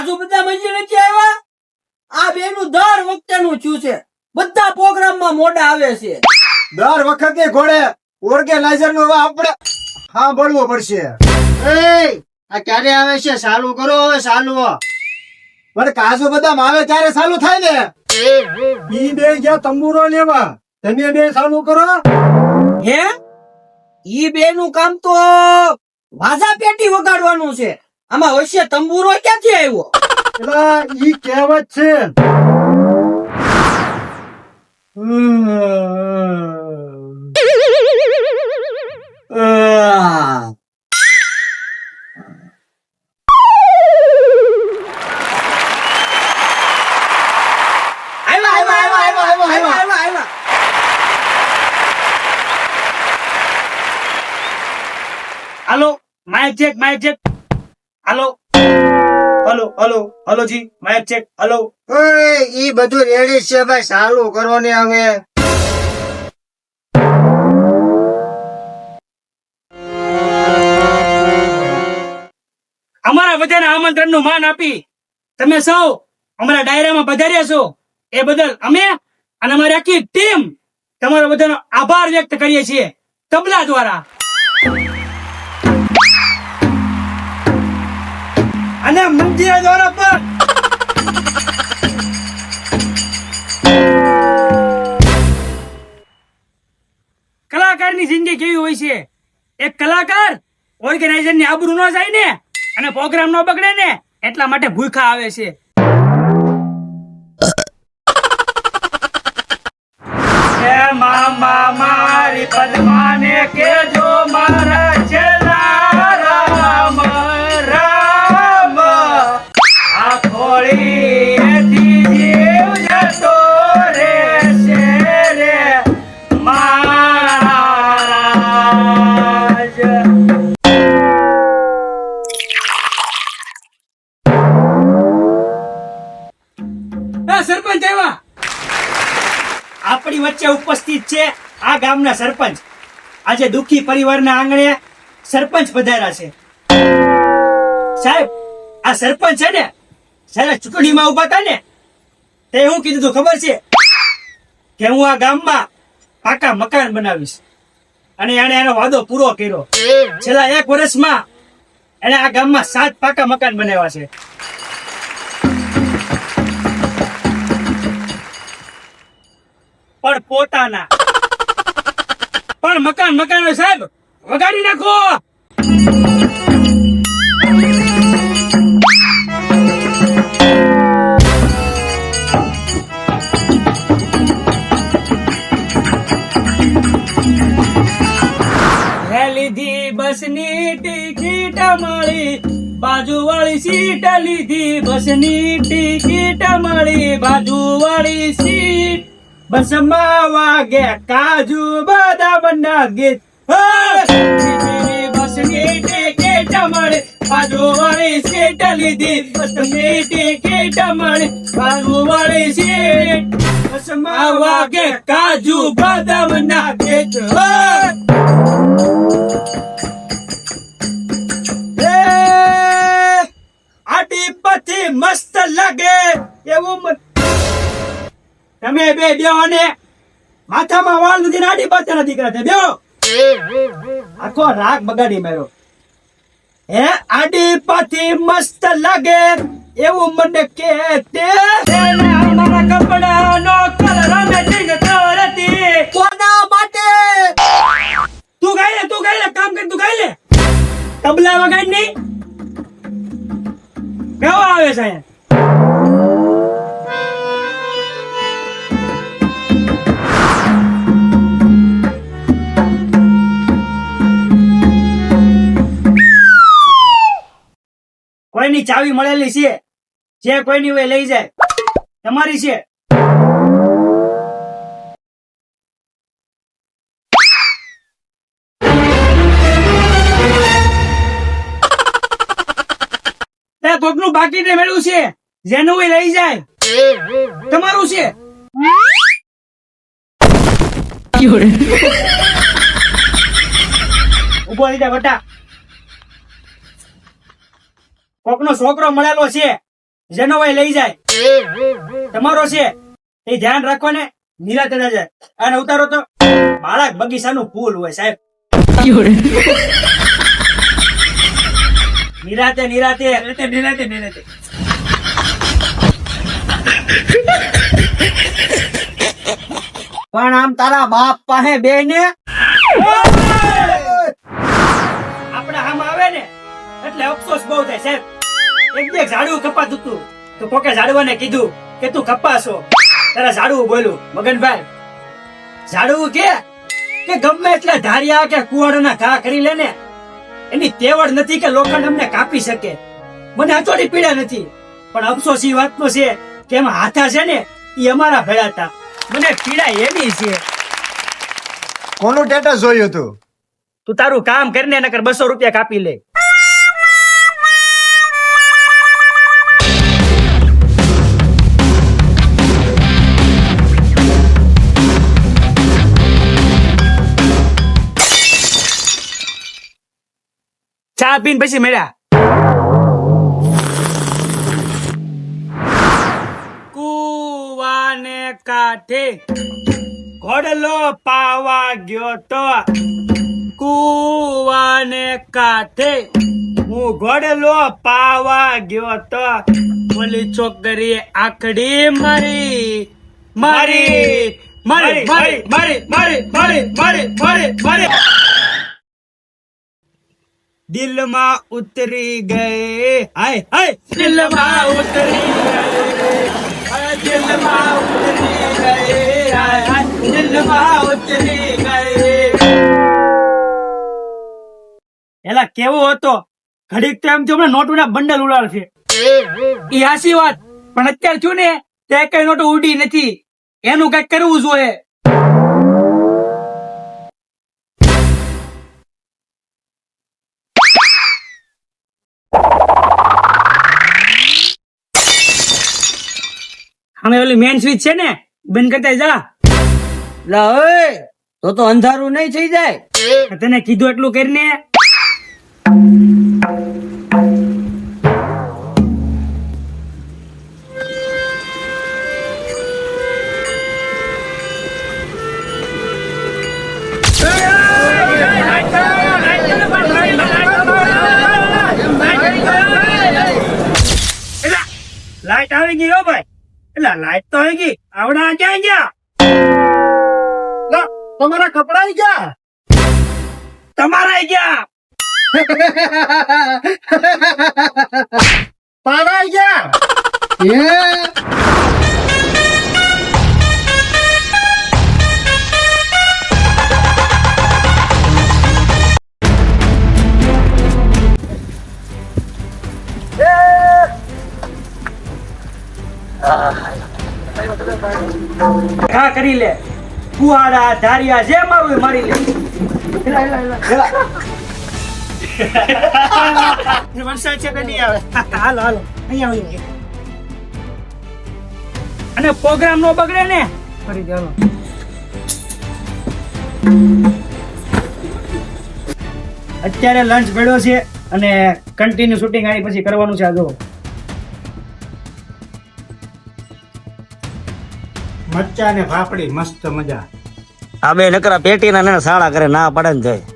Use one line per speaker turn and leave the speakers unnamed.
કાજુ બદામ હજી નથી આવ્યા? આ બેનું દર વખતેનું થયું છે, બધા પ્રોગ્રામમાં મોડા આવે છે.
દર વખતે ઘોડે ઓર્ગેનાઇઝર નું આપણે સાંભળવું પડશે.
આ ક્યારે આવે છે? ચાલુ કરો હવે, ચાલુ.
પણ કાજુ બદામ આવે ત્યારે ચાલુ થાય ને. ઈ બે ગયા તંબુરો લેવા, તમે બે ચાલુ કરો.
હે, ઈ બેનું કામ તો વાજા પેટી વગાડવાનું છે. આમાં વચ્ચે તંબુરો ક્યાંથી આવ્યો?
એલા ઈ કહેવત છે.
Hello mic check hello hello hello hello ji mic check hello.
ઈ બધું રેડી છે ભાઈ, ચાલુ કરો ને હવે.
અમારા બધાને આમંત્રણનું માન આપી તમે સૌ અમારા ડાયરામાં પધાર્યા છો એ બદલ અમે અને અમારી આખી ટીમ તમારો બધાનો આભાર વ્યક્ત કરીએ છીએ તબલા દ્વારા અને મંજીરા દ્વારા પણ. કલાકારની જિંદગી કેવી હોય છે? એક કલાકાર ઓર્ગેનાઇઝરની આબરૂ ન જાય ને અને પ્રોગ્રામ ન બગડે ને એટલા માટે ભૂખા આવે છે. મામા મારી પદ્માને કેજો મારા છેલ્લા રામ રામ આ ખોળીએથી જીવ જતો રહેશે રે મહારાજ. સરપંચ આવ્યા. આપણી વચ્ચે ઉપસ્થિત છે આ ગામના સરપંચ. આજે દુખી પરિવારના આંગણે સરપંચ પધાર્યા છે. સાહેબ, આ સરપંચ છે ને, જ્યારે ચૂંટણીમાં ઉભા હતા ને તે હું કીધું તું ખબર છે કે હું આ ગામમાં પાકા મકાન બનાવીશ, અને એને એનો વાદો પૂરો કર્યો. છેલ્લા 1 વર્ષમાં એને આ ગામમાં 7 પાકા મકાન બનાવ્યા છે. પણ પોતાના પણ મકાન સાહેબ વગાડી નાખો. લીધી બસની ટિકિટ મળી, બાજુવાળી સીટ લીધી બસની ટિકિટ મળી, બાજુવાળી સીટ. બસમાં વાગે કાજુ બદામના ગીત. બસની ટિકિટ મળી, બાજુવાળી સીટ લીધી બસની ટિકિટ મળી, બાજુવાળી સીટ. બસમાં વાગે કાજુ બદામના ગીત. આટી પછી મસ્ત લાગે એવું તમે બે બેહો ને માથામાં વાળ નથી નાડી પાછળ દીકરા છે બેહો. આખો રાગ બગાડી માર્યો. હે આડી પાછી મસ્ત લાગે એવું મને કે તે અમારા કપડાનો કલર મેચિંગ કરતી.
કોના માટે?
તું ગાઈ લે કામ કર, તું ગાઈ લે. તબલા વગાડ નહીં કેવો આવે છે અહીંયા? કોઈની ચાવી મળેલી છે, જે કોઈની હોય લઈ જાય, તમારી છે. કોકનું બાકી ને મેળવું છે, જેનું હોય લઈ જાય, તમારું છે. ઉભો થઈ જા બટા. કોકનો છોકરો મળેલો છે, જેનો હોય લઈ જાય. તમારો છે એ ધ્યાન રાખો ને, નિરાતે ના જાય. અને ઉતારો તો બાળક બગીચાનું ફૂલ હોય સાહેબ. નિરાતે નિરાતે નિરાતે નિરાતે.
પણ આમ તારા બાપ પાસે બે ને
આપણા આમ આવે ને એટલે અફસોસ બહુ થાય સાહેબ. એક બે ઝાડવું કપાતું હતું તો કોકે ઝાડવાને કીધું કે તું કપાસો. તારા ઝાડવું બોલ્યું, મગનભાઈ ઝાડવું કે ગમે એટલા ધારિયા કે કુવાડાના ઘા કરી લે ને, એની તેવડ નથી કે લોખંડ અમને કાપી શકે. મને હથોડી પીડા નથી, પણ અફસોસ એ વાતનો છે કે એમાં હાથા છે ને એ અમારા ભેળા હતા. મને પીડા એની છે.
કોનું સ્ટેટસ જોયું તું?
તું તારું કામ કરીને નકર 200 રૂપિયા કાપી લે. ચા પીને પછી મળ્યા. કુવાને કાંઠે ઘોડલો પાવા ગયો તો, કુવાને કાંઠે હું ઘોડલો પાવા ગયો તો, ઓલી છોકરી આખડી મારી મારી મારી મારી મારી મારી મારી મારી મારી મારી દિલમાં ઉતરી ગયે. હાય હાય દિલમાં ઉતરી ગયે, હાય દિલમાં ઉતરી ગયે, હાય હાય દિલમાં ઉતરી ગયે. એલા કેવો હતો ઘડીક તો એમ થયું હમણાં નોટોના બંડલ ઉડાડશે. ઈ હાસી વાત, પણ અત્યારે થયું ને તે કઈ નોટો ઉડી નથી. એનું કઈક કરવું જોઈએ. અમે ઓલી મેન સ્વિચ છે ને બંધ કરતા જા.
લા ઓય, તો અંધારું નહીં થઈ જાય.
તને કીધું એટલું કરીને. લાઈટ આવી ગઈ હો ભાઈ. એટલે લાઈટ તો આવી ગઈ, આવડા ક્યાં ગયા?
લા, તમારા કપડા આઈ ગયા?
તમારા ગયા.
તારા આઈ ગયા?
ઘા કરી લે, કુહાડા ધારિયા જે મારું એ મારી લે. વરસાદ છે કે નહીં આવે? હાલો હાલો અહીંયા આવીએ. અને પ્રોગ્રામ નો બગડે ને ફરી ચાલો. અત્યારે લંચ ભેળો છે અને કન્ટિન્યુ શૂટિંગ આવી પછી કરવાનું છે. આ જો
મચ્ચા ને ફાફડી મસ્ત મજા.
આ બે નકરા પેટીના ને સાળા કરે ના પડે ને જાય.